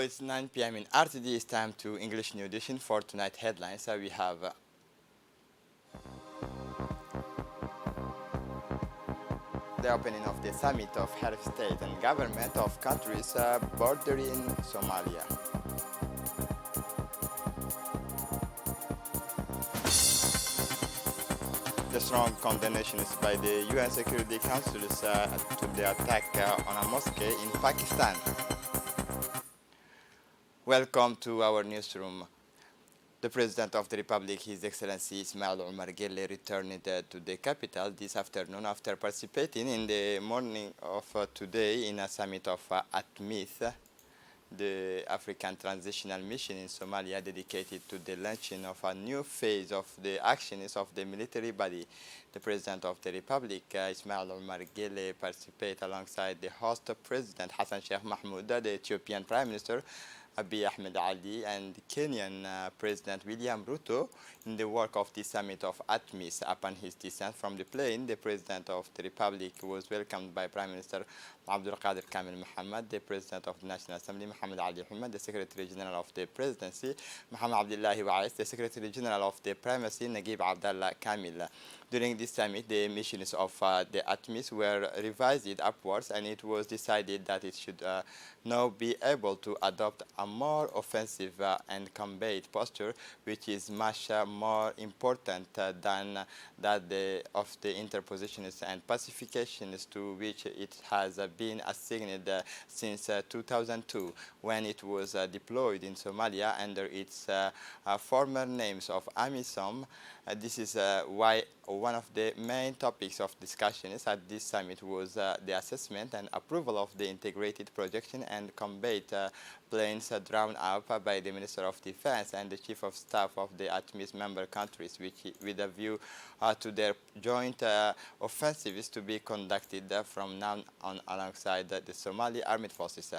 it's 9 p.m. in RTD. It's time to English New Edition for tonight headlines. We have the opening of the summit of head of state and government of countries bordering Somalia. The strong condemnation is by the UN Security Council to the attack on a mosque in Pakistan. Welcome to our newsroom. The President of the Republic, His Excellency Ismail Omar Guelleh, returned to the capital this afternoon after participating in the morning of today in a summit of ATMIS, the African Transitional Mission in Somalia, dedicated to the launching of a new phase of the actions of the military body. The President of the Republic, Ismail Omar Guelleh, participated alongside the host President Hassan Sheikh Mahmoud, the Ethiopian Prime Minister Abiy Ahmed Ali, and Kenyan President William Ruto in the work of the summit of ATMIS. Upon his descent from the plane, the President of the Republic was welcomed by Prime Minister Abdul Qadir Kamil Mohammed, the President of the National Assembly Mohammed Ali Ahmed, the Secretary General of the Presidency Mohammed Abdullahi Wa'is, the Secretary General of the Primacy Naguib Abdallah Kamil. During this summit, the missions of the ATMIS were revised upwards, and it was decided that it should now be able to adopt a more offensive and combat posture, which is much more important than that of the interpositions and pacifications to which it has been assigned since 2002, when it was deployed in Somalia under its former names of AMISOM. This is why one of the main topics of discussions at this summit was the assessment and approval of the integrated projection and combat plans drawn up by the Minister of Defense and the Chief of Staff of the ATMIS member countries, with a view to their joint offensives to be conducted from now on alongside the Somali Armed Forces.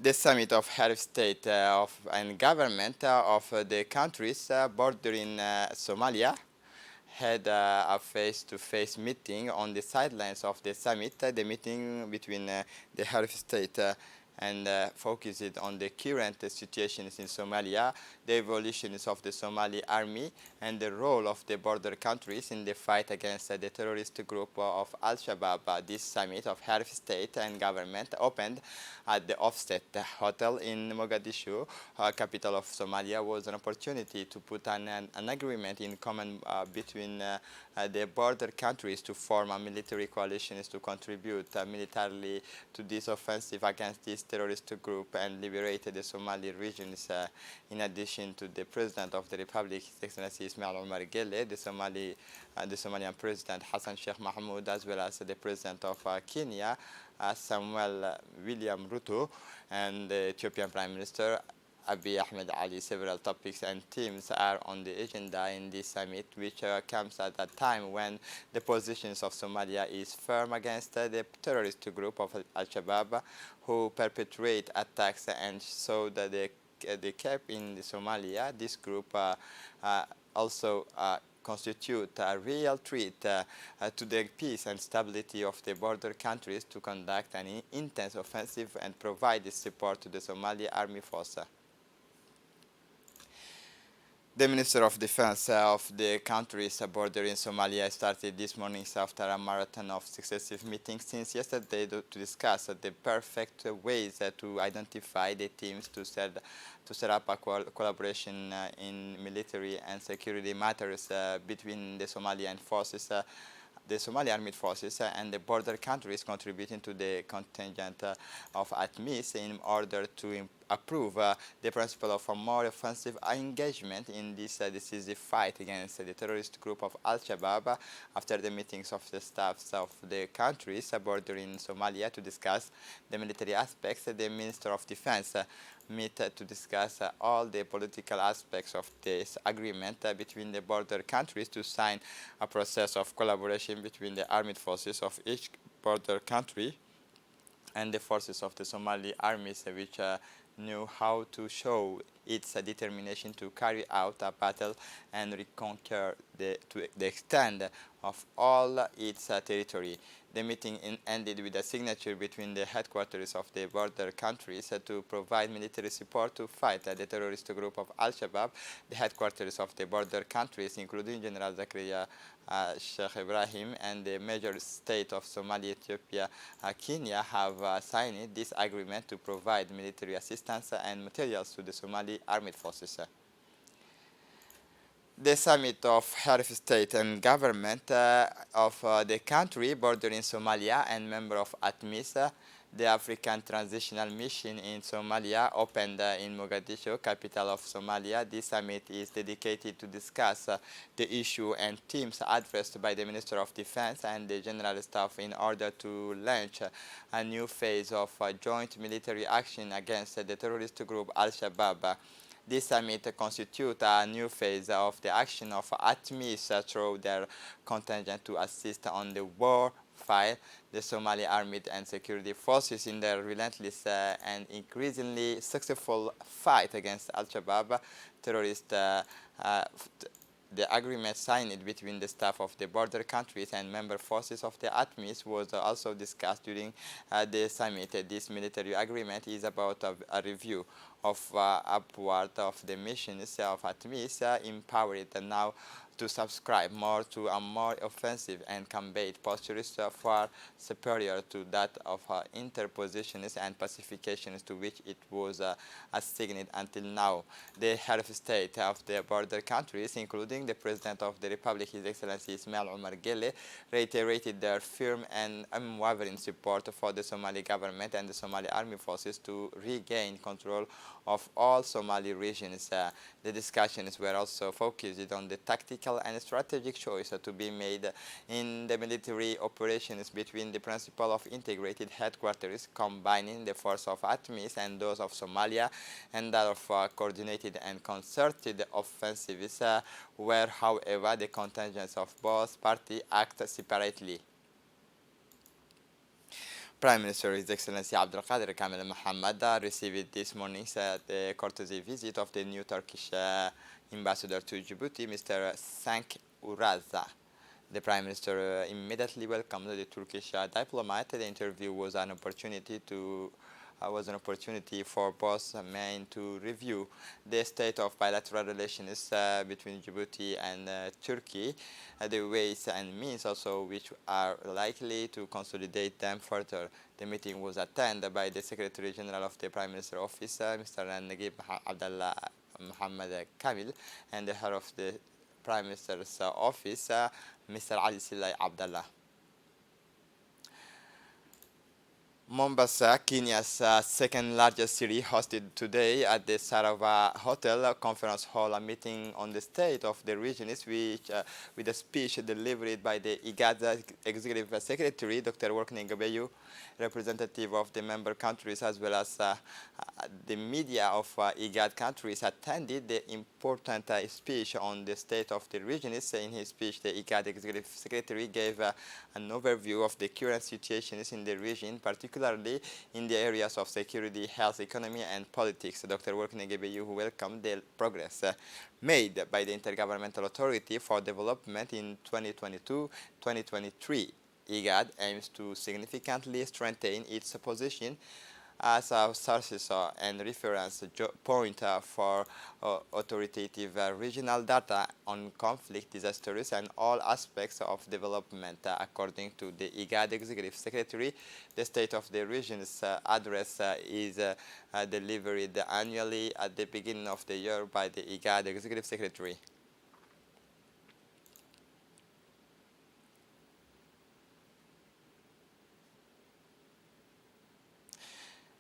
The summit of head of state and government of the countries bordering Somalia had a face-to-face meeting on the sidelines of the summit. The meeting between the head of state and focused on the current situations in Somalia, the evolutions of the Somali army, and the role of the border countries in the fight against the terrorist group of Al-Shabaab. This summit of head of state and government opened at the Offset Hotel in Mogadishu, capital of Somalia, was an opportunity to put an agreement in common between the border countries to form a military coalition to contribute militarily to this offensive against this terrorist group and liberate the Somali regions. In addition to the President of the Republic, His Excellency Ismail Omar Guelleh, the Somalian President Hassan Sheikh Mahmoud, as well as the President of Kenya, Samuel William Ruto, and the Ethiopian Prime Minister Abiy Ahmed Ali. Several topics and themes are on the agenda in this summit, which comes at a time when the positions of Somalia is firm against the terrorist group of Al-Shabaab, who perpetrate attacks and so that they kept in Somalia. This group also constitute a real threat to the peace and stability of the border countries to conduct an intense offensive and provide support to the Somali Army Force. The Minister of Defense of the countries bordering Somalia started this morning after a marathon of successive meetings since yesterday to discuss the perfect ways to identify the teams to set up a collaboration in military and security matters between the Somalian forces, the Somali Armed Forces and the border countries contributing to the contingent of ATMIS in order to approve the principle of a more offensive engagement in this decisive fight against the terrorist group of Al-Shabaab. After the meetings of the staffs of the countries bordering Somalia to discuss the military aspects, the Minister of Defense met to discuss all the political aspects of this agreement between the border countries to sign a process of collaboration between the armed forces of each border country and the forces of the Somali armies, which knew how to show its determination to carry out a battle and reconquer to the extent of all its territory. The meeting ended with a signature between the headquarters of the border countries to provide military support to fight the terrorist group of Al-Shabaab. The headquarters of the border countries, including General Zakaria Sheikh Ibrahim and the major state of Somalia, Ethiopia, Kenya, have signed this agreement to provide military assistance and materials to the Somali armed forces. The summit of head of state and government of the country bordering Somalia and member of ATMIS, the African Transitional Mission in Somalia, opened in Mogadishu, capital of Somalia. This summit is dedicated to discuss the issue and themes addressed by the Minister of Defense and the General Staff in order to launch a new phase of joint military action against the terrorist group Al-Shabaab. This summit constitutes a new phase of the action of ATMIS through their contingent to assist on the war fight the Somali armed and security forces in their relentless and increasingly successful fight against Al-Shabaab terrorists. The agreement signed between the staff of the border countries and member forces of the ATMIS was also discussed during the summit. This military agreement is about a review of upward of the missions of ATMIS, empowered now to subscribe more to a more offensive and combat postures far superior to that of interpositions and pacifications to which it was assigned until now. The head of state of the border countries, including the President of the Republic, His Excellency Ismail Omar Guelleh, reiterated their firm and unwavering support for the Somali government and the Somali army forces to regain control of all Somali regions. The discussions were also focused on the tactical and strategic choice to be made in the military operations between the principle of integrated headquarters, combining the force of ATMIS and those of Somalia, and that of coordinated and concerted offensives, where, however, the contingents of both parties act separately. Prime Minister His Excellency Abdelkader Kamel Mohammed received this morning the courtesy visit of the new Turkish ambassador to Djibouti, Mr. Sank Uraza. The Prime Minister immediately welcomed the Turkish diplomat. The interview was an opportunity for both men to review the state of bilateral relations between Djibouti and Turkey, the ways and means also which are likely to consolidate them further. The meeting was attended by the Secretary General of the Prime Minister's Office, Mr. Naguib Abdallah Mohammed Kamil, and the head of the Prime Minister's Office, Mr. Ali Silay Abdallah. Mombasa, Kenya's second largest city, hosted today at the Sarava Hotel Conference Hall a meeting on the state of the region, which, with a speech delivered by the IGAD Executive Secretary, Dr. Workney Gabeyu, representative of the member countries, as well as the media of IGAD countries attended the important speech on the state of the region. In his speech, the IGAD Executive Secretary gave an overview of the current situations in the region, particularly in the areas of security, health, economy, and politics. Dr. Workney Gabeyu welcomed the progress made by the Intergovernmental Authority for Development in 2022-2023. IGAD aims to significantly strengthen its position as a source and reference point for authoritative regional data on conflict, disasters, and all aspects of development. According to the IGAD Executive Secretary, the State of the Region's address is delivered annually at the beginning of the year by the IGAD Executive Secretary.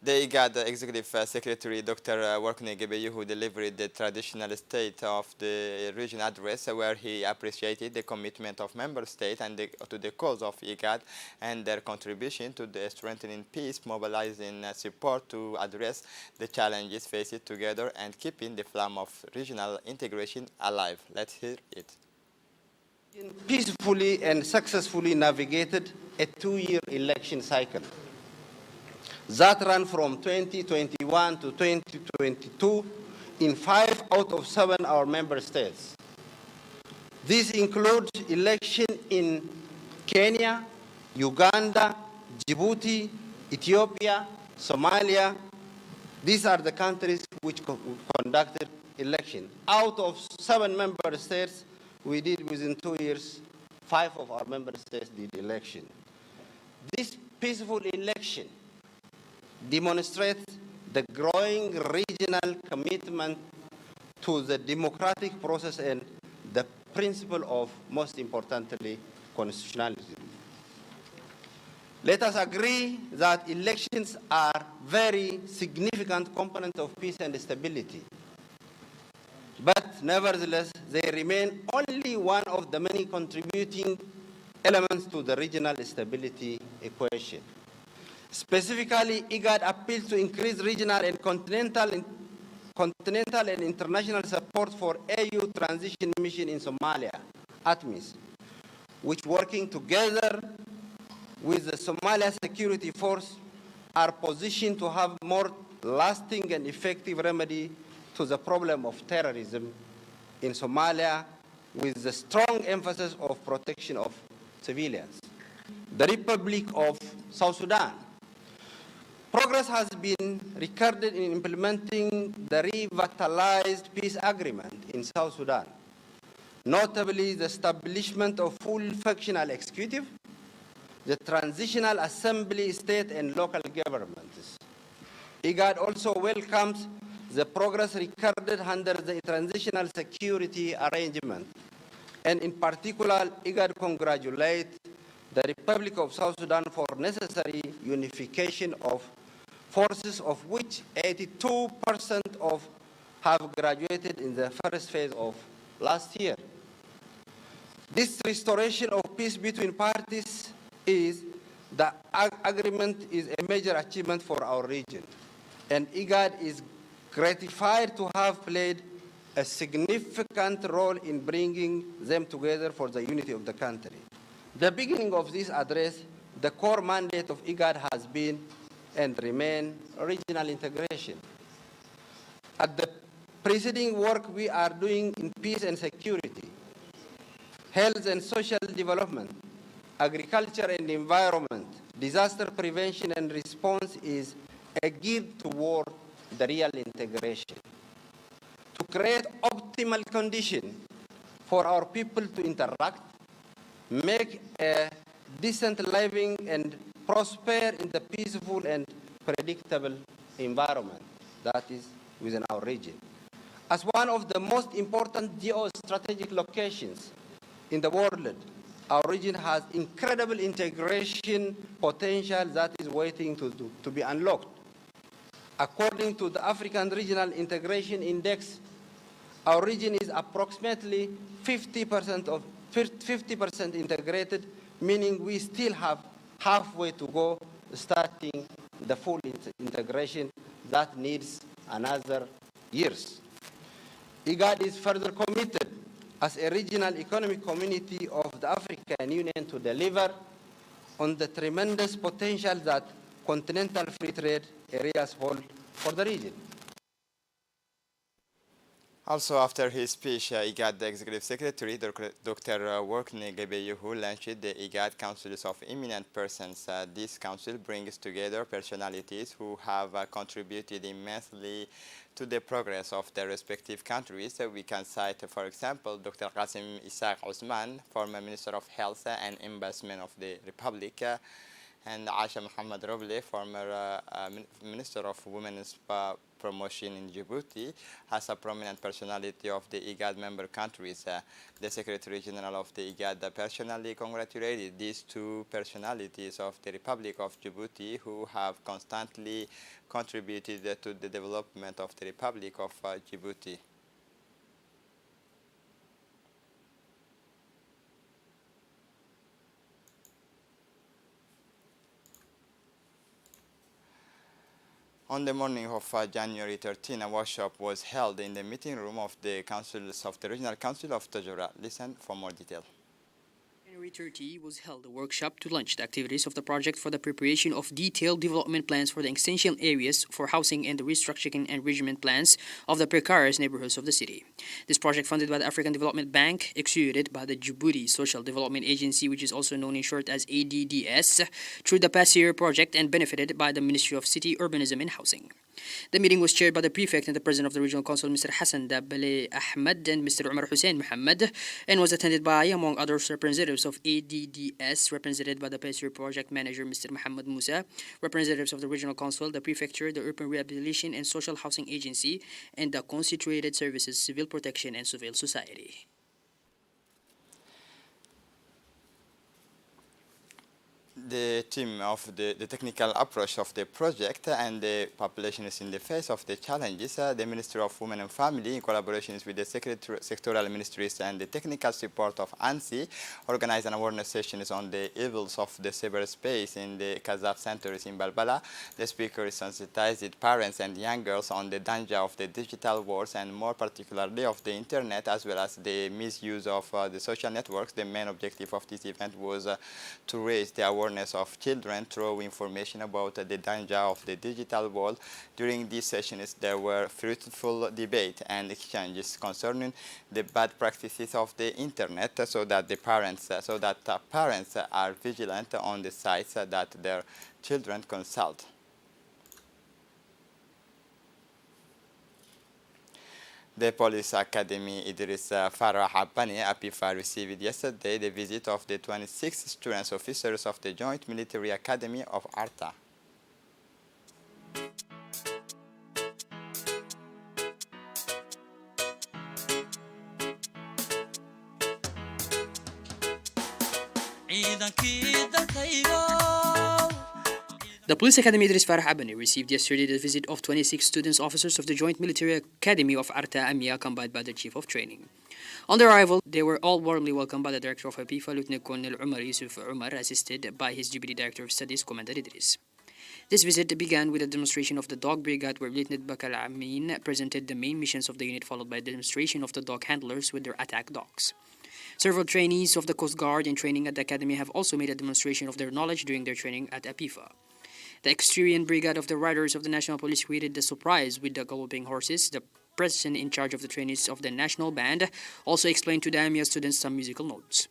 The IGAD Executive Secretary, Dr. Workney Gabeyu, who delivered the traditional state of the region address, where he appreciated the commitment of member states and to the cause of IGAD and their contribution to the strengthening peace, mobilizing support to address the challenges faced together and keeping the flame of regional integration alive. Let's hear it. Peacefully and successfully navigated a two-year election cycle that ran from 2021 to 2022 in 5 out of 7 our member states. This includes election in Kenya, Uganda, Djibouti, Ethiopia, Somalia. These are the countries which conducted election. Out of 7 member states, we did within 2 years, 5 of our member states did election. This peaceful election demonstrates the growing regional commitment to the democratic process and the principle of, most importantly, constitutionality. Let us agree that elections are very significant component of peace and stability. But nevertheless, they remain only one of the many contributing elements to the regional stability equation. Specifically, IGAD appeals to increase regional and continental and international support for AU transition mission in Somalia, ATMIS, which working together with the Somalia Security Force are positioned to have more lasting and effective remedy to the problem of terrorism in Somalia with the strong emphasis of protection of civilians. The Republic of South Sudan. Progress has been recorded in implementing the revitalized peace agreement in South Sudan, notably the establishment of full functional executive, the transitional assembly, state and local governments. IGAD also welcomes the progress recorded under the transitional security arrangement, and in particular, IGAD congratulates the Republic of South Sudan for necessary unification of forces, of which 82% have graduated in the first phase of last year. This restoration of peace between parties the agreement is a major achievement for our region, and IGAD is gratified to have played a significant role in bringing them together for the unity of the country. The beginning of this address, the core mandate of IGAD has been and remain regional integration. At the preceding work we are doing in peace and security, health and social development, agriculture and environment, disaster prevention and response is geared toward the real integration. To create optimal conditions for our people to interact, make a decent living and prosper in the peaceful and predictable environment that is within our region. As one of the most important geostrategic locations in the world, our region has incredible integration potential that is waiting to be unlocked. According to the African Regional Integration Index, our region is approximately 50% integrated, meaning we still have halfway to go starting the full integration that needs another years. IGAD is further committed as a regional economic community of the African Union to deliver on the tremendous potential that continental free trade areas hold for the region. Also, after his speech, IGAD Executive Secretary Dr. Workney Gebeyehu launched the IGAD Councils of Eminent Persons. This council brings together personalities who have contributed immensely to the progress of their respective countries. We can cite, for example, Dr. Qasim Isaac Osman, former Minister of Health and Investment of the Republic, and Aisha Mohammed Roble, former Minister of Women's Promotion in Djibouti, as a prominent personality of the IGAD member countries. The Secretary General of the IGAD personally congratulated these two personalities of the Republic of Djibouti who have constantly contributed to the development of the Republic of Djibouti. On the morning of January 13, a workshop was held in the meeting room of the councils of the Regional Council of Tajura. Listen for more detail. January 30 was held a workshop to launch the activities of the project for the preparation of detailed development plans for the essential areas for housing and the restructuring and enrichment plans of the precarious neighborhoods of the city. This project, funded by the African Development Bank, executed by the Djibouti Social Development Agency, which is also known in short as ADDS, through the PASIR project and benefited by the Ministry of City, Urbanism and Housing. The meeting was chaired by the Prefect and the President of the Regional Council, Mr. Hassan Dabale Ahmed and Mr. Umar Hussein Muhammad, and was attended by, among others, representatives of ADDS, represented by the PASIR Project Manager, Mr. Muhammad Musa, representatives of the Regional Council, the Prefecture, the Urban Rehabilitation and Social Housing Agency, and the Constituted Services, Civil Protection and Civil Society. The team of the technical approach of the project and the population is in the face of the challenges. The Ministry of Women and Family, in collaboration with the sectoral ministries and the technical support of ANSI, organized an awareness sessions on the evils of the cyberspace in the Kazaf centers in Balbala. The speaker sensitized parents and young girls on the danger of the digital wars and more particularly of the internet, as well as the misuse of the social networks. The main objective of this event was to raise the awareness of children through information about the danger of the digital world. During these sessions, there were fruitful debate and exchanges concerning the bad practices of the internet, so that the parents are vigilant on the sites that their children consult. The Police Academy Idris Farah Habbani APIFA received yesterday the visit of the 26 students officers of the Joint Military Academy of Arta. The Police Academy Idris Farah Abani received yesterday the visit of 26 students officers of the Joint Military Academy of Arta Amia, accompanied by the Chief of Training. On their arrival, they were all warmly welcomed by the Director of APIFA, Lieutenant Colonel Umar Yusuf Umar, assisted by his Deputy Director of Studies, Commander Idris. This visit began with a demonstration of the Dog Brigade, where Lieutenant Bakal Amin presented the main missions of the unit, followed by a demonstration of the dog handlers with their attack dogs. Several trainees of the Coast Guard in training at the Academy have also made a demonstration of their knowledge during their training at APIFA. The Exterior Brigade of the Riders of the National Police created the surprise with the galloping horses. The person in charge of the trainees of the National Band also explained to the AMIA students some musical notes.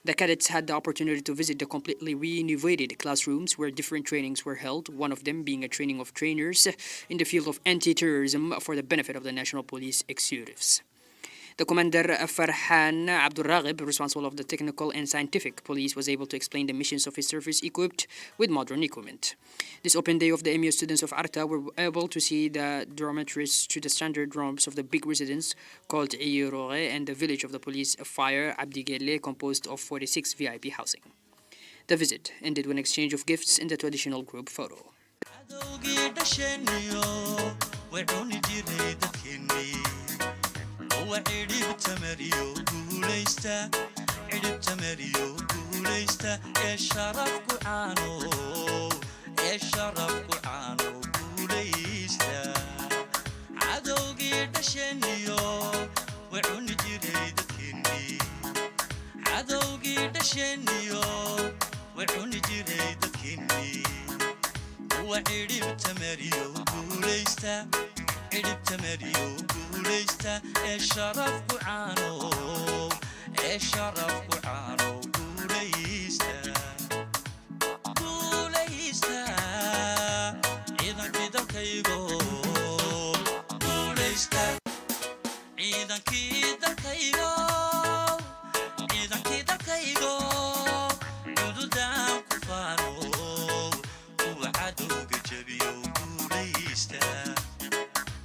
The cadets had the opportunity to visit the completely renovated classrooms where different trainings were held, one of them being a training of trainers in the field of anti-terrorism for the benefit of the National Police executives. The Commander Farhan Abdul Raghib, responsible of the technical and scientific police, was able to explain the missions of his service equipped with modern equipment. This open day of the MU students of Arta were able to see the dormitories to the standard rooms of the big residence called Eyurore and the village of the police fire Abdigele, composed of 46 VIP housing. The visit ended with an exchange of gifts in the traditional group photo.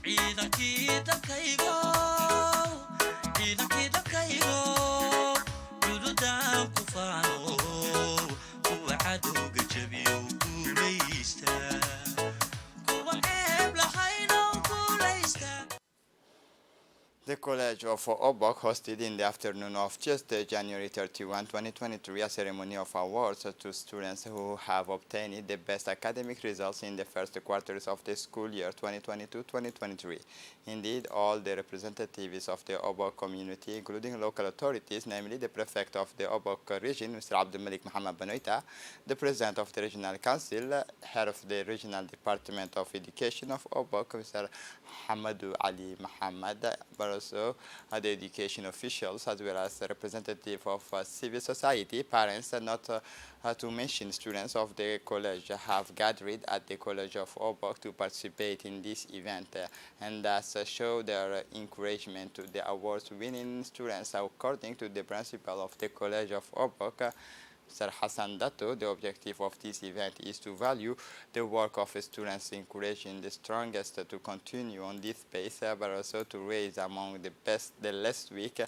Idan ki da kai go, idan ki da College of Obok hosted in the afternoon of Tuesday, January 31, 2023, a ceremony of awards to students who have obtained the best academic results in the first quarters of the school year 2022-2023. Indeed, all the representatives of the Obok community, including local authorities, namely the prefect of the Obok region, Mr. Abdul Malik Mohammed Banoita, the president of the regional council, head of the regional department of education of Obok, Mr. Hamadou Ali Mohammed, but also the education officials as well as the representative of civil society, parents, and not to mention students of the college have gathered at the College of Obok to participate in this event and thus show their encouragement to the awards winning students according to the principal of the College of Obok, Sir Hassan Dato. The objective of this event is to value the work of students, encouraging the strongest to continue on this pace, but also to raise among the less weak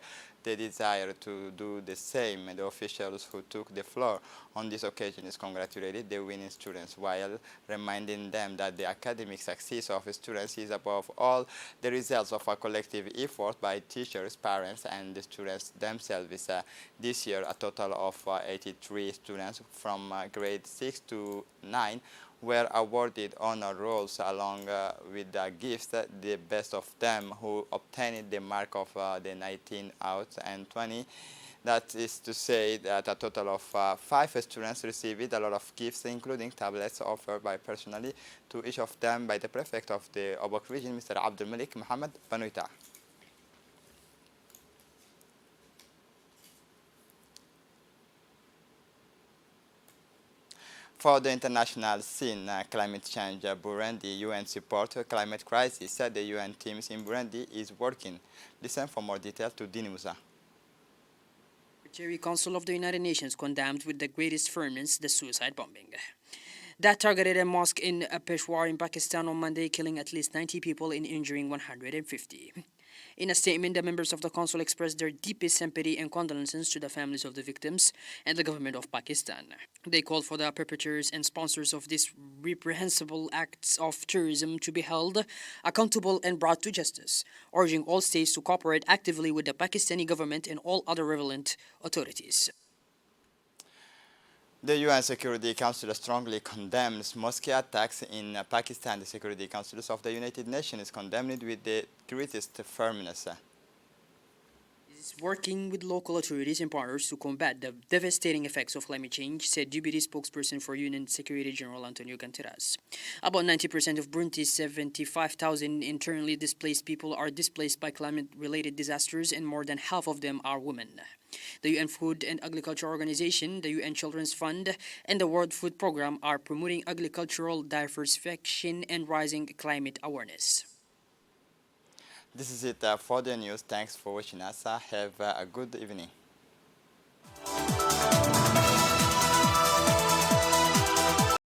the desire to do the same. The officials who took the floor on this occasion congratulated the winning students while reminding them that the academic success of students is above all the results of a collective effort by teachers, parents, and the students themselves. This year, a total of 83 students from grade 6 to 9 were awarded honor rolls along with the gifts. The best of them who obtained the mark of the 19 out and 20. That is to say that a total of 5 students received a lot of gifts, including tablets offered by personally to each of them by the prefect of the Obok region, Mr. Abdul Malik Mohammed Banoita. For the international scene, climate change, Burundi, UN support climate crisis. The UN teams in Burundi is working. Listen for more detail to Dini Musa. The Secretary Council of the United Nations condemned with the greatest firmness the suicide bombing that targeted a mosque in Peshawar in Pakistan on Monday, killing at least 90 people and injuring 150. In a statement, the members of the Council expressed their deepest sympathy and condolences to the families of the victims and the government of Pakistan. They called for the perpetrators and sponsors of these reprehensible acts of terrorism to be held accountable and brought to justice, urging all states to cooperate actively with the Pakistani government and all other relevant authorities. The UN Security Council strongly condemns mosque attacks in Pakistan. The Security Council of the United Nations condemned it with the greatest firmness. It is working with local authorities and partners to combat the devastating effects of climate change, said deputy spokesperson for UN Secretary General Antonio Guterres. About 90% of Burundi's 75,000 internally displaced people are displaced by climate-related disasters, and more than half of them are women. The UN Food and Agriculture Organization, the UN Children's Fund, and the World Food Programme are promoting agricultural diversification and rising climate awareness. This is it for the news. Thanks for watching us. Have a good evening.